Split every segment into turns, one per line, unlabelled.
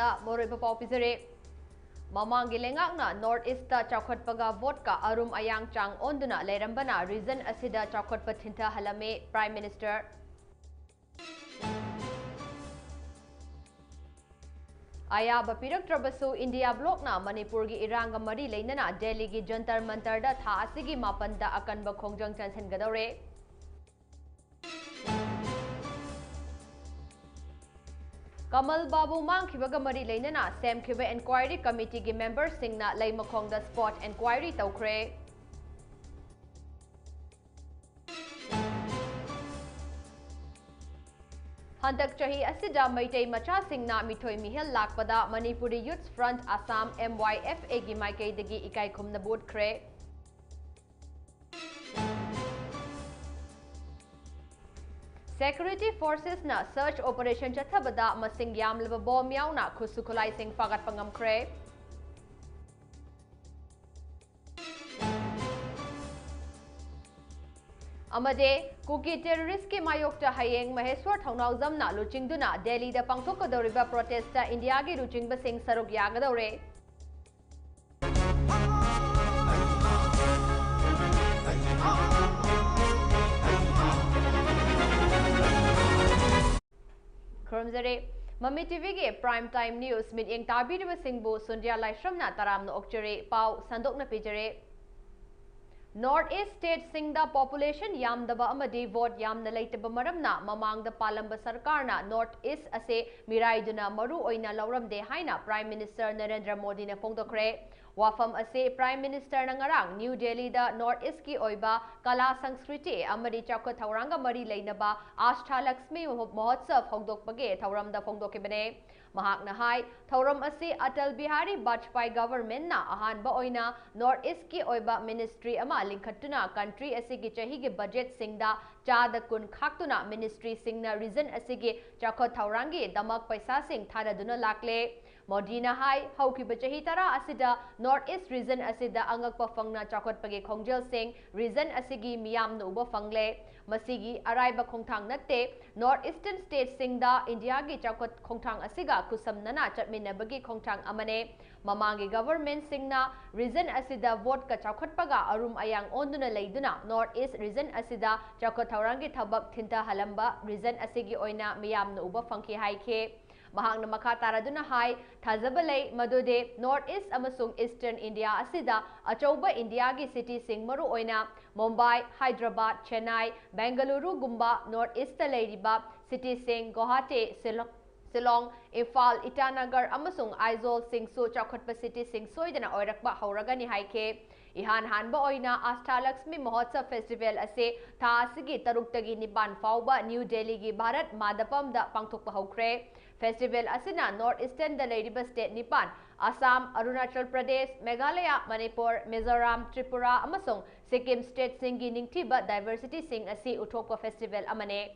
da Moriba Popizere. Mamangi lengakna North East Chakotpaga vodka arum ayang chang onduna Lairambana reason asida Chakotpa Thinta Halame Prime Minister. Ayaba Piraktrabasu India block na Manipur gi Iranga Mari Lainana Delhi gi Jantar Mantar da Tha Asigi Mapanda Akanba Khongjang Chansen Gadore. Kamal Babu Mangkhibaga Mari Lainana Sam Khiba Inquiry Committee gi members singna Laimakhongda spot inquiry tawkhre. Handak chahi asida Maitai Macha Singna Mithoi Mihel Lakpada Manipuri Youth Front Assam MYFA gi Maikai dagi ikai khumna board kre. Security Forces na search operation chathabada masing yamlaba bom yauna khusukulai sing fagat pangam kre. Amade Kuki terrorist ke mayokta hayeng Maheswar Thaunau Zamna Luchingduna Delhi da Pangthokadoriba protesta India gi Luchingba Singh Saruk Yagadore. Kromzare Mami TV ge Prime Time News Mityeng Tabiriba Singbu Sundhiya LAISHRAM na taramna okjare pau sandokna pijare. North East State Singda population yamdaba amadi vote yamna leitaba maramna mamangda palamba sarkarna North East ase miraiduna maru oina lauramde haina Prime Minister Narendra Modi na phongdokre. Wafam ase Prime Minister na ngarang New Delhi da North East ki oiba kala sangskriti amadi chakot thauranga mari leinaba Ashtha Lakshmi Mahotsav hongdokpage thauramda phongdokibane. Mahak na hai thauram ase Atal Bihari Vajpayee government na ahanba oina North East ki oiba ministry ama lingkhatuna country ase gi chahi gi budget singda chada kun khaktuna ministry singna reason ase gi chakot thaurangi damak paisa sing tharaduna lakle. Modina hai haukiba chahi tara asida North East region asida angakpa fangna chakotpage khongjel sing region asigi miyam na uba fangle. Masigi araiba khongthang natte North Eastern State singda India gi chakot khongthang asiga kusamnana chatminabagi khongthang amane. Mamangi government singna region asida vote ka chakotpaga arum ayang onduna leiduna North East region asida chakot thaurangi thabak thinta halamba region asigi oina miyam na uba fangki haike. Mahang na makataraduna hai thazabalay madude North East amasung Eastern India asida achauba India gi city sing maru oina Mumbai, Hyderabad, Chennai, Bengaluru gumba North East leiriba city sing Guwahati, Shillong, Imphal, Itanagar amasung Aizawl sing su chakotpa city sing soidana oirakba hauragani haike. Ihan hanba oina Astha Lakshmi Mahotsav Festival ase tha asigi taruktagi nipan fauba New Delhi gi Bharat Madapam da pangthokpa haukre. Festival asina North Eastern da leiriba state nipan Assam, Arunachal Pradesh, Meghalaya, Manipur, Mizoram, Tripura amasung Sikkim state singi ningthiba diversity sing asi uthokpa festival amane.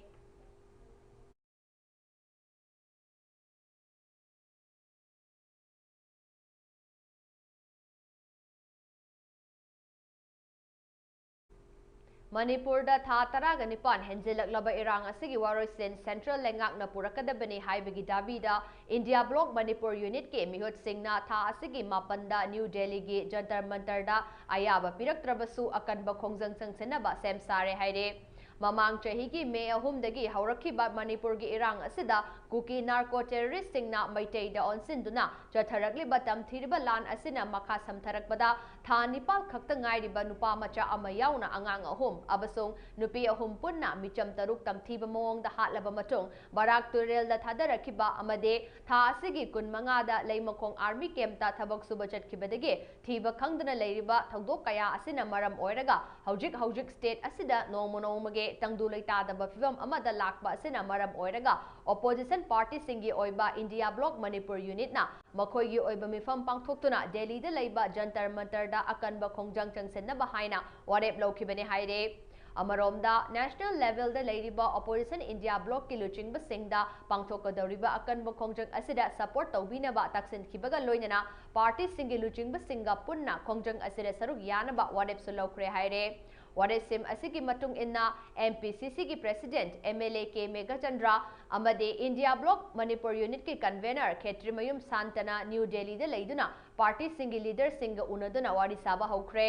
Manipur da tha taraga nipan henjilaklaba irang asigi waroisen Central Lengak na purakadabani haibagi dabida India Block Manipur Unit ke mihut singna tha asigi mapanda New Delhi gi Jantar Mantar da ayaba piraktrabasu akanba khongjang changsenaba semsare haire. Mamang chahi gi May 3 dagi haurakiba Manipur gi irang asida Kuki narco terrorist singna Maitai da onsinduna chatharakliba tamthiriba lan asina makha samtharakpada tha nipal khakta ngairiba nupa macha ama yauna angang ahum abasung nupi ahum punna micham taruk tamthiba mawong da hatlaba matung barak turel da thadarakiba amade tha asigi kun manga da leimakhong army camp ta thabak suba chatkibadagi thiba khangdana leiriba thagdok kaya asina maram oiraga haujik state asida nongmage tangdu leitadaba fibam amada lakba asina maram oiraga opposition party singi oiba India Block Manipur Unit na makhoi gi oiba mifam pangthoktuna Delhi da leiba Jantar Mantar da akanba khongjang changsenaba haina warep lokhibane haire. Amaromda national level da leiriba opposition India Block ki luchingba singda pangthokadoriba akanba khongjang asida support tawbinaba taksin khibaga loinana party singi luchingba singa punna khongjang asida saruk yanaba warep sulokre haire. Waresim asigi matung inna MPCC ki President MLA K Megachandra amade India Bloc Manipur Unit ki Convener Khetrimayum Santana New Delhi de leiduna party singi leader singa unaduna wari saba hokre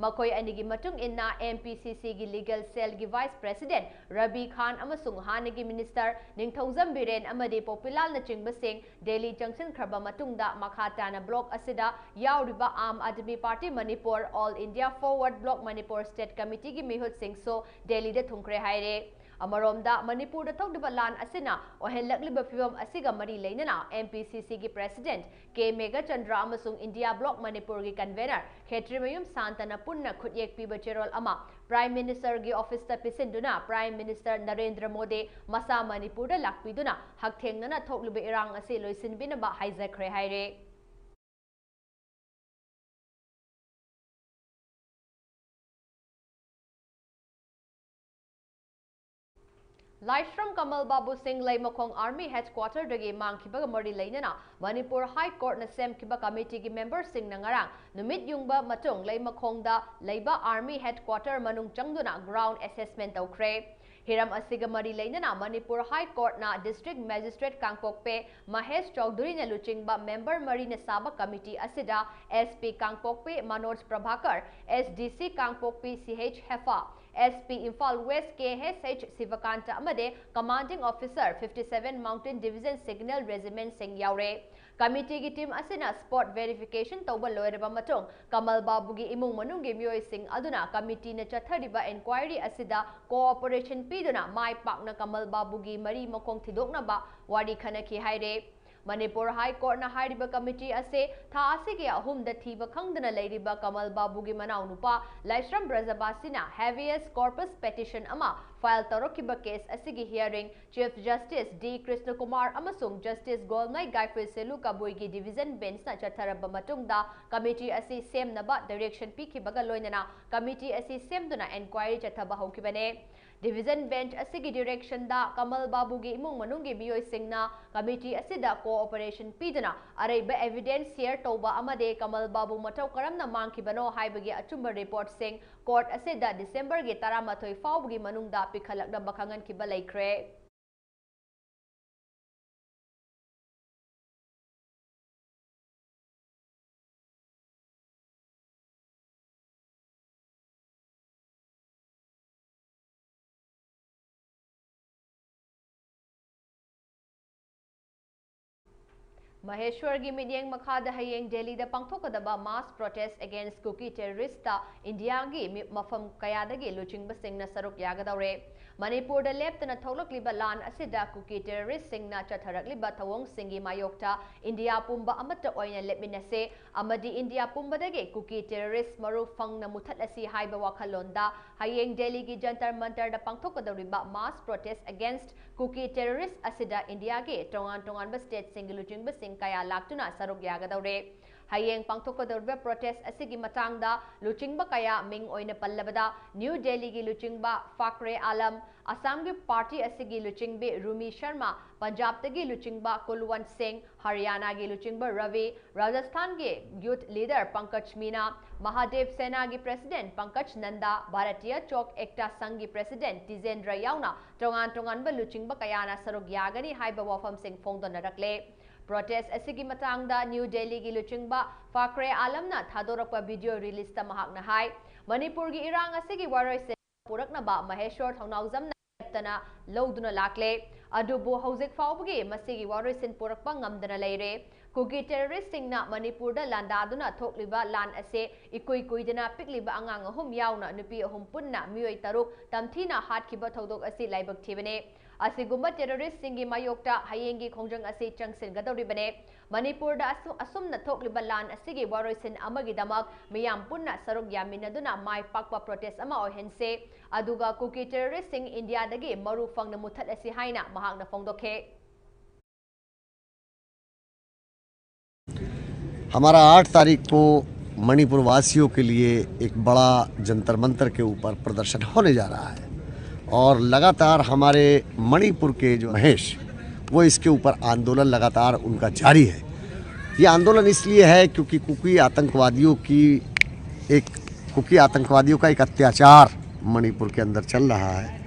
makoi anigi matung inna MPCC gi legal cell gi Vice President Rabi Khan amasung hanigi Minister Ningthauzam Biren amade Popilal na chingbasing Delhi Junction kharba matungda makhatana block asida yauriba Aam Admi Party Manipur All India Forward Bloc Manipur State Committee gi mihut singso Delhi de thungkre haire Amaromda Manipur da thokdiba lan asina ohenlagliba phibam asiga mari leinana MPCC gi President K Megachandra amasung India Bloc Manipur gi Convener Khetrimayum Santana punna khutyek piba cherol ama Prime Minister gi office ta pisinduna Prime Minister Narendra Modi masa Manipur da lakpiduna hakthengnana thokliba irang ase loisinbinaba haizakhre haire LAISHRAM Kamal Babu Singh Laimakong Army Headquarter dagi mangkiba mari leinana Manipur High Court na semkiba committee gi member sing na ngarang numit yungba matung Laimakong da Laiba Army Headquarter manung changduna ground assessment tawkre Hiram asiga mari leinana Manipur High Court na District Magistrate Kangpokpe Mahesh Chaudhary na luchingba member mari na saba committee asida SP Kangpokpe Manoj Prabhakar SDC Kangpokpe CH Hefa SP Imphal West KSH Sivakanta amade Commanding Officer 57 Mountain Division Signal Regiment Singh Yaure Committee gi team asina spot verification tawba loiraba matung Kamal Babu gi imung manung gi miyoi sing aduna committee na chathariba inquiry asida cooperation piduna mai pakna Kamal Babu gi mari makong thidokna ba wari khanaki haire Manipur High Court na hairiba committee ase tha asige ahum da thiba khangdana leiriba Kamal Babu gi manau nupa LAISHRAM Brajabasina habeas corpus petition ama file tarokiba case asigi hearing Chief Justice D Krishna Kumar amasung Justice Golnai Gaifwe Selu Kabui gi division bench na chatharaba matungda committee ase semnaba direction pikibaga loinana committee ase semduna inquiry chathaba hokibane Division bench asigi direction da Kamal Babu gi imung manungi miyoi singna committee asida cooperation pidana araiba evidence share toba amade Kamal Babu matau karamna mangkibano haibagi achumba report sing court asida December gi 13 fawgi manungda pikhalakna bakhangan kiba laikre Maheshwar gi midyeng makhada hayeng Delhi da pangthokadaba mass protest against cookie terrorist ta India gi mafam kayadagi luchingba singna saruk yagadaure Manipur da leptana tholokliba lan asida cookie terrorist singna chatharakliba thawong singi mayokta India pumba amata oina lepminase amadi India pumba dagi cookie terrorist maru fangna muthalasi haiba wakhalonda hayeng Delhi gi jantar mantar da pangthokadariba mass protest against cookie terrorist asida India gi tongan ba state singi luchingba sing kaya laktuna saruk yagadaure hayeng pangthokadorba protest asigi matangda luchingba kaya ming oina pallabada New Delhi gi luchingba Fakhre Alam Assam gi party asigi luchingbe Rumi Sharma Punjab tagi luchingba Kulwant Singh Haryana gi luchingba Ravi Rajasthan gi youth leader Pankaj Meena Mahadev Sena gi president Pankaj Nanda Bharatiya Chok Ekta Sangh gi president Tizendra Yauna tongan ba luchingba kaya na saruk yagani haiba wafam sing phongdona rakle Protest asigi matangda New Delhi gi luchingba Fakhre Alam na thadorakpa video release ta mahak na hai Manipur gi irang asigi warai se purakna ba Maheshwar thongnauzam na tana loduna lakle adubu hojik fawbgi masigi warai sin purakpa ngamdana leire Cookie terrorist singna Manipur da landaduna thokliba lan ase ikui kuidana pikliba angang ahum yauna nupi ahum punna miyoi taruk tamthina hatkiba thodok asi laibak thibane Asigumba terrorist singi mayokta hayengi khongjang ase changsin gadoribane Manipur da asum na thokliba lan asigi waroisin amagi damak miyam punna saruk yaminaduna mai pakpa protest ama ohense aduga cookie terrorist sing India dagi maru fangna muthat asi haina mahakna phongdokhe
हमारा 8 तारीख को मणिपुर वासियों के लिए एक बड़ा जंतर मंतर के ऊपर प्रदर्शन होने जा रहा है और लगातार हमारे मणिपुर के जो महेश वो इसके ऊपर आंदोलन लगातार उनका जारी है। ये आंदोलन इसलिए है क्योंकि कुकी आतंकवादियों का एक अत्याचार मणिपुर के अंदर चल रहा है।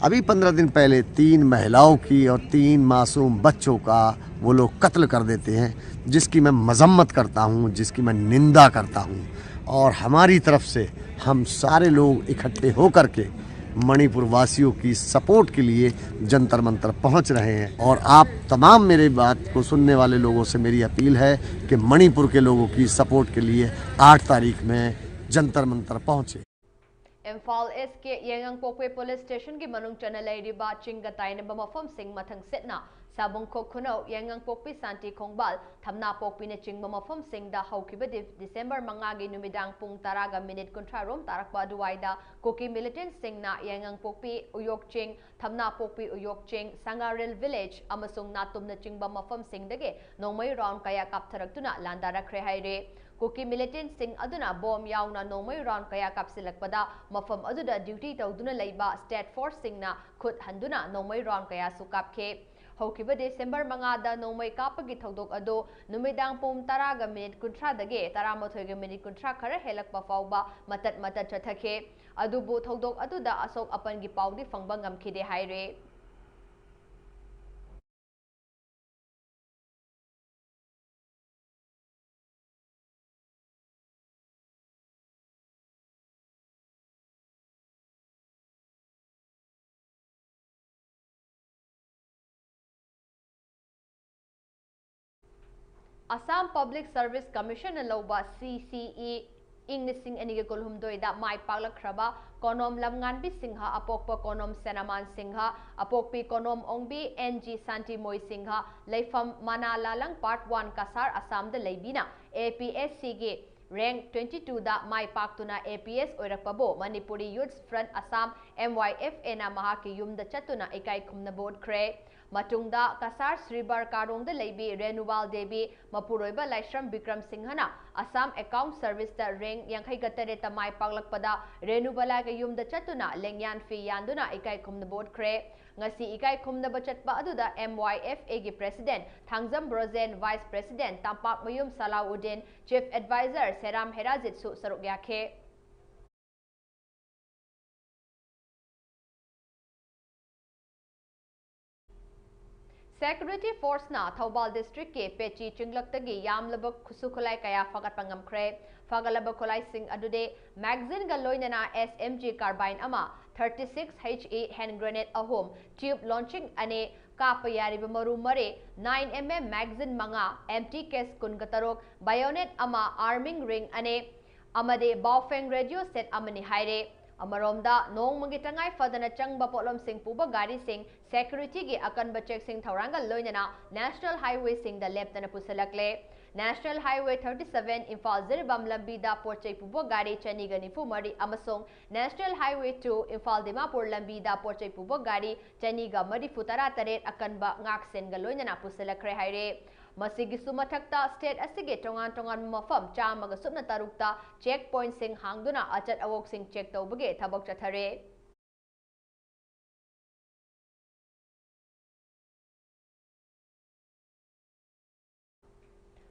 अभी 15 दिन पहले 3 महिलाओं की और 3 मासूम बच्चों का वो लोग कत्ल कर देते हैं, जिसकी मैं मजम्मत करता हूँ, जिसकी मैं निंदा करता हूँ। और हमारी तरफ से हम सारे लोग इकट्ठे होकर के मणिपुर वासियों की सपोर्ट के लिए जंतर मंतर पहुंच रहे हैं। और आप तमाम मेरे बात को सुनने वाले लोगों से मेरी अपील है कि मणिपुर के लोगों की सपोर्ट के लिए 8 तारीख में जंतर मंतर पहुंचे।
इम्फाल ईस्ट के येंगंगपोकवे पुलिस स्टेशन की मनुंग चना लेरिबा चिंग ताइनबा मफम सिंह मथंग सेटना साबुंखो खुनौ येंगंगपोकवी शांति खोंगबाल थमना पोकवीने चिंगबा मफम सिंहदा हौकिबा दिसंबर 5 गी नुमिदांग पुंग 10 गा मिनिट 30 रोम तारकबा दुवाइदा कुकी मिलिटेंट सिंहना येंगंगपोकवी उयोक चिंग थमना पोकवी उयोक चिंग संगारेल विलेज अमसुंग नातुमना चिंगबा मफम सिंहदगे नोंमै राउंड कया कापथरक्तुना लांदारखरे हाइरे। कुकी मिलिटेंट सिंह अदुना बॉम याउना नोंमै राउंड कया कापसिलकपदा मफम अदुदा ड्यूटी तौदुना लैबा स्टेट फोर्स सिंहना खुद हंदुना नोंमै राउंड कया सु कापखे। हौकिबा दिसंबर 5 दा नोंमै कापगी थौदोक अदो नुमिदांग पुंग 10 गा मिनिट 30 दगे 13 गा मिनिट 30 खरा हेलकपा फाउबा मतत चथखे। अदुबु थौदोक अदुदा Ashok अपनगी पाउदी फंगबा ngamkhide हाइरे। Assam Public Service Commission लौबा CCE इंग्लिसिंग अनिगे कुलहुमदोइदा माइ पागलख्रबा कोनोम लमगानबी सिंहा अपोकपा कोनोम सेनामान सिंहा अपोकपी कोनोम ओंगबी NG शांति मोई सिंहा लेफम माना लालंग पार्ट 1 कसार असम द लेबिना APSC गे रैंक 22 दा माइ पाक्तुना APS ओइरकपबो Manipuri youth front Assam MYFA ना महा के युम द चतुना इकाई खुमना बोर्ड ख्रे। मतुंगदा कसार श्रीबर कारोंग द लेबी रेनुवाल देवी मपुरोइबा लाइश्रम विक्रम सिंहना असम अकाउंट सर्विस द रैंक 53 तमाई पागलकपदा रेनुबला के युम द चतुना लेंयान फी यानदुना इकाई खुमना board ख्रे। ngasi ikai khumnaba chatpa aduda MYFA gi president Thangjam Brozen vice president Tampak Mayum Salauddin chief advisor Seram Herazit su saruk yakhe। Security Force na Thobal District ke Pechi Chinglak-tagi yamlaba khusukholai kaya fagat pangamkhre fagalaba kholai sing adude magazine ga loinana SMG carbine ama 36HE hand grenade ahom tube launching ane kapa yariba maru mare 9mm magazine manga empty case kun gatarok bayonet ama arming ring ane amade baofeng radio set amani haire। अमरोमदा नोंग मंगी तंगाई फदना चंगबा पोलम सिंह पुबा गाड़ी सिंह सिक्योरिटी की अकनबा चेक सिंह थौरांगा लोइनना नेशनल हाईवे सिंह द लेफ्टना पुसलकले। नेशनल हाईवे 37 इम्फाल जिरबम लंबी दा पोचै पुबा गाड़ी चनीगा निफु मरी अमसोंग नेशनल हाईवे 2 इम्फाल दिमापुर लंबी दा पोचै पुबा गाड़ी चनीगा मरी फुतरा तरेट अकनबा ngak senga लोइनना पुसलकरे हाइरे। मसिगी सुमथक्ता स्टेट असिगे टोंगान मफम चामगा सुपना तरुक्ता चेक पॉइंट सिंह हांगदुना अचत अवोक सिंह चेक तौबगे थबक चथरे।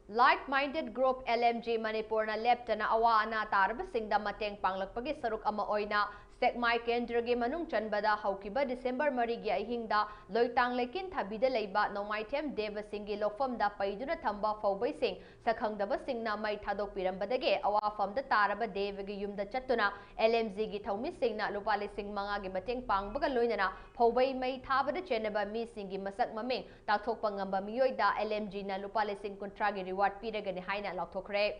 Like Minded Group LMG Manipur na leptana awa ana tarba singda mateng panglakpagi saruk ama oina Sekmai Kendragi manung chanbada haukiba December marigi ahingda loitang lekin thabida leiba Nomaitem Deva Singhi lokfamda paiduna thamba faubai sing sakhangdaba singna mai thadok pirambadage awafamda taraba Devagi yumda chatuna LMG gi thaumi singna lupali sing manga gi mateng pangbaga loinana faubai mai thabada chenaba mi singi masak maming takthokpa ngamba miyoida LMG na lupali sing kontra gi reward piragani haina laukthokre।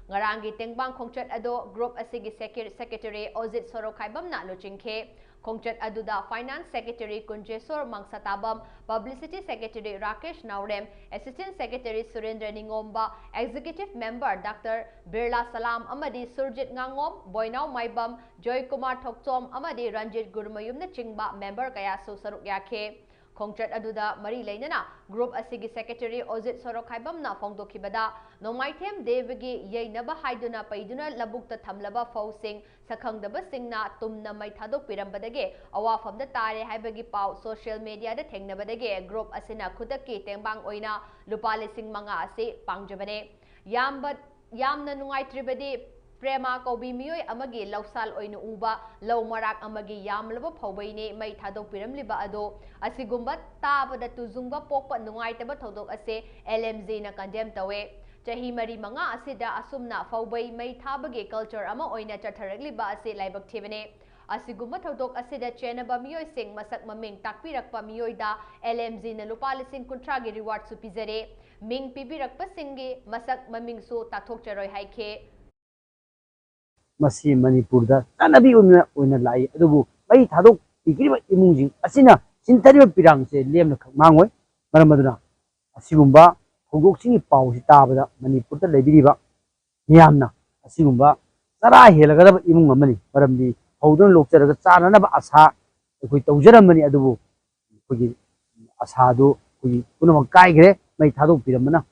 ngarangi tengbang khongchat ado group asigi secretary Ozit Sorokhaibamna luchingkhe khongchat aduda finance secretary Kunjesor Mangsatabam publicity secretary Rakesh Naurem assistant secretary Surendra Ningomba executive member Dr Birla Salam amadi Surjit Ngangom Boinau Maibam Joy Kumar Thokchom amadi Ranjit Gurmayumna chingba member kaya su saruk yakhe। khongchat aduda mari leinana group asigi secretary Ozit Sorokhaibamna phongdokhibada Nomaithem Devagi yeinaba haiduna paiduna labukta thamlaba fausing sakhangdaba singna tumna mai thadok pirambadage awafamda tare haibagi pau social media da thengnabadage group asina khudaki tengbang oina lupa lising manga ase pangjabane yamna nungaitribadi Prema Kobi Mioi Amagi Lausal Oin Uba, Low Marak Amagi Yam Lava Pobaine, May Tado Piram Liba Ado, Asigumba Taba the Tuzumba Popa Nuaitaba Todo Ase, LMZ na condemned away. Chahi Mari Manga Asida Asumna Faubai May Tabagi culture Ama Oina Chataragli Ba Ase Libak Tivene. Asigumba Todok Asida Chenaba Mioi Sing Masak Maming Takpirak Pamioida, LMZ na Lupalising Kuntragi reward supizere, Ming Pibirak Pasingi, Masak Maming so Tatok Charoy Haike.
Masi Manipurda, Tanabi Una Lai, Adubu, Bay Tadok, Igriba Imunjing, Asina, Sintari Pirang, Lem Mangway, Maramaduna, Asigumba, Hogoxing Pausita, Manipurta Lebiriba, Yamna, Asigumba, Sarai Helagada Imung Mani, Parambi, Hodon Lokter, Sanaba Asa, with Ojeramani Adubu, Asado, Punama Kaigre, May Tadok Piramana,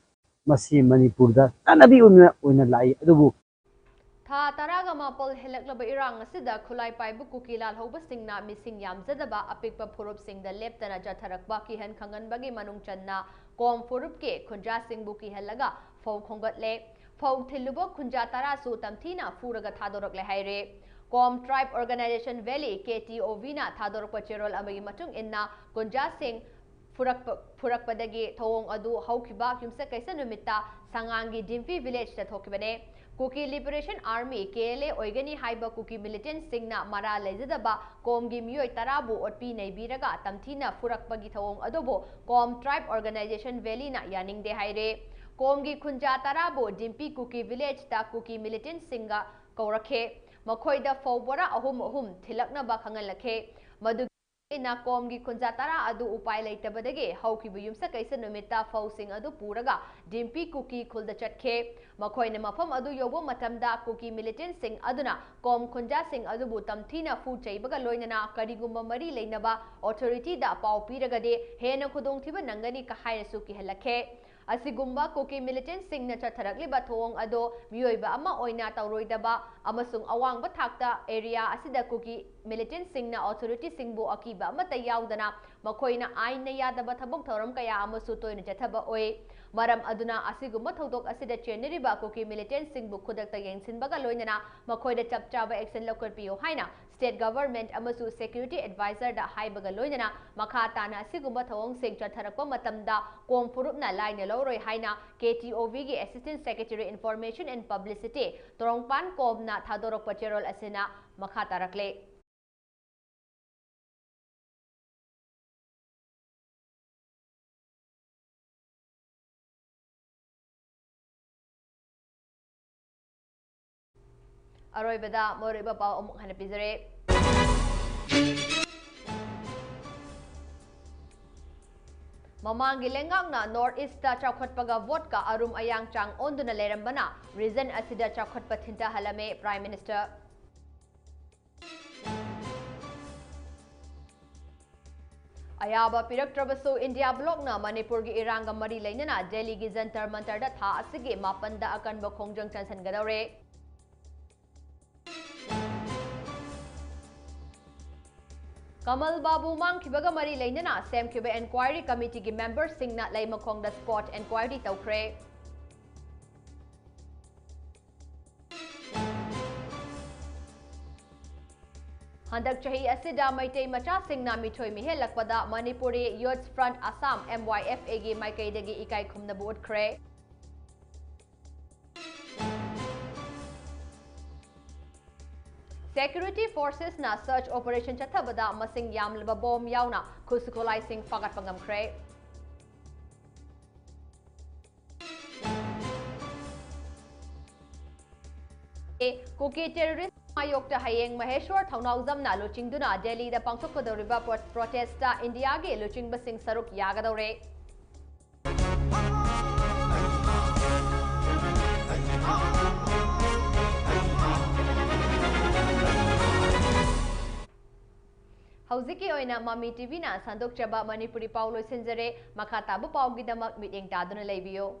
Masi Manipurda, Tanabi Una Lai, Adubu.
Tha Taraga Mapol Helaklaba Irang Asida Kulai Paibu Kukilal Hobasingna missing Yamzadaba Apikpa Purup Sing the Leptana Jatarakbaki Hen Kangan Bagi Manung Channa Kom Purupke Kunja Sing Buki Helaga Fau Kongatle Fau Tilubo Kunja Tarasu Tamtina Furaga Tadorok Lehaire Kom Tribe Organization Valley KTO Vina Tadorok Pachirol Amagi Matung Inna Kunja Sing Purakpadagi Tawong Adu Haukiba Yumsa Kaisa Numita Sangangi Dimpi Village that Hokibane Kuki Liberation Army KLA Oigani Haiba Kuki militant Singna Mara Lezadaba Komgi Miyoi Tarabu Otpi Naibiraga Tamtina Furakpagi Tawong Adobo Kom Tribe Organization Valley na Yaning de Haire Komgi Kunja Tarabu Dimpi Kuki Village ta Kuki militant Singa Kaurakhe Makoida Fobora Ahum Tilakna Bakangalake Madu Ina Komgi Kunjatara Adu Upai Laitabadage, Hauki Yumsa Kaisa Numita Fausing Adu Puraga, Dimpi Kuki Kulda Chatke, Makoina Mapam Adu Yobo Matamda Kuki Militant Sing Aduna, Kom Kunja Sing Adu Butam Tina Food Chaibaga Loinana, Karigumba Mari Lainaba, Authority da Pau Piragade, Hena Kudung Tiba Nangani Kahaya Suki Helake. Asigumba Kuki militant sing na Chatarakli Batong Ado, Mioiba Ama Oina Tauroidaba, Amasung Awang Batakta area Asida Kuki militant sing na authority singbo Akiba Matayaudana, Makoina Aina Yada Batabok Toram Kaya Amasuto in Jataba Oe, Maram Aduna Asigumba Todok Asida Cheneriba Kuki militant singbo Kudakta Yansin Bagaloinana, Makoida Chapchaba Exen Local Pio Haina, State Government Amasu Security Advisor da Haibagaloinana, Makatana Sigumba Tawong Sing Chatarakwa Matamda, Kom Purupna Line Loroi Haina, KTOV Assistant Secretary Information and Publicity, Torongpan Kobna Tadorok Pachirol Asina, Makatarakle. Aroy Bada, Moriba Pao Omuk Hanapizare. Mamangi Lengangna North East Chakotpaga Vodka Arum Ayang Chang Onduna Lerambana, reason Asida Chakotpatinta Halame, Prime Minister. Ayaba Piraktrabasu India Blockna Manipurgi Iranga Mari Lainana, Delhi Gizantar Mantarda Tha Asigi, Mapanda Akan Bakongjang Chansan Gadore. Kamal Babu Mangkibaga Mari Lainana, Sam Kiba Enquiry Committee ki members Singna Laimakong the spot enquiry Taukre. Handak Chahi Asida Maitei Macha Singna Mitoy Mihe Lakpada Manipuri Youth Front Assam MYFA gi Maikai Degi Ikai Kumna Board Kre. Security forces na search operation Chatabada Masing Yam Lababom Yauna Kusukolai Sing Fagat Pangam Kre. Kuki terrorist Mayokta Hayeng Maheshwar Thaunawzam na Luching Duna Delhi da Pangsokpadoriba protesta India ge Luching Basing Saruk Yagadore. Hauziki oina Mami TV na Sandok Chaba Manipuri Paulo Sinjare Makata Bu Paugidamak Meeting Taduna Leibio.